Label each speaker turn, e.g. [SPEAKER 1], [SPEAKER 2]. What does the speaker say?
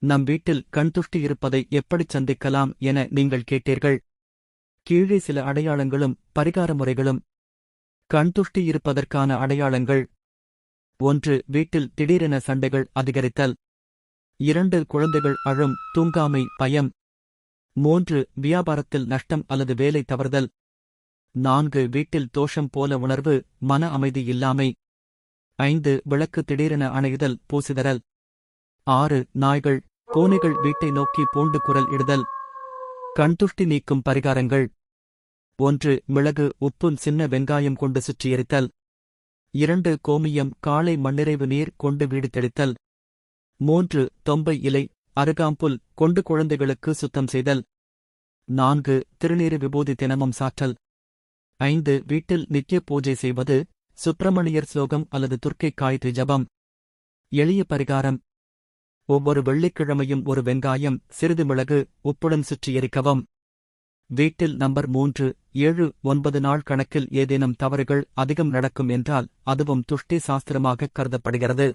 [SPEAKER 1] நம் வீட்டில் கண்துஷ்டி இருப்பதை எப்படிச் சந்திக்கலாம் என நீங்கள் கேட்டீர்கள். கீழே சில அடையாளங்களும் பரிகார முறைகளும். கண்துஷ்டி இருப்பதற்கான அடையாளங்கள்: 1. வீட்டில் திடீரென சண்டைகள் அதிகரித்தல். 2. குழந்தைகள் அழும், தூங்காமை, பயம். 3. வியாபாரத்தில் நஷ்டம் அல்லது வேலை தவறுதல். 4. வீட்டில் தோஷம் போல உணர்வு, மன அமைதி இல்லாமை. 5. விளக்கு திடீரென அணையுதல், பூசிதறல். 6. நாய்கள், பூனைகள் வீட்டை நோக்கி பூண்டு குரல் இடுதல். கண்துஷ்டி நீக்கும் பரிகாரங்கள்: 1. மிளகு, உப்பு, சின்ன வெங்காயம் கொண்டு சுற்றி எரித்தல். 2. கோமியம், காளை மண்ணிறைவு நீர் கொண்டு வீடு தெளித்தல். 3. தொம்பை இலை, அருகாம்புல் கொண்டு குழந்தைகளுக்கு சுத்தம் செய்தல். 4. திருநீறு விபூதி தினமும் சாற்றல். 5. வீட்டில் நித்திய பூஜை செய்வது, சுப்பிரமணியர் ஸ்லோகம் அல்லது துர்க்கை காயத்ரி ஜபம். எளிய பரிகாரம்: ஒவ்வொரு வெள்ளிக்கிழமையும் ஒரு வெங்காயம், சிறிது மிளகு, உப்புடன் சுற்றி எரிக்கவும். வீட்டில் நம்பர் 3, 7, 9 நாள் கணக்கில் ஏதேனும் தவறுகள் அதிகம் நடக்கும் என்றால் அதுவும் துஷ்டி சாஸ்திரமாகக் கருதப்படுகிறது.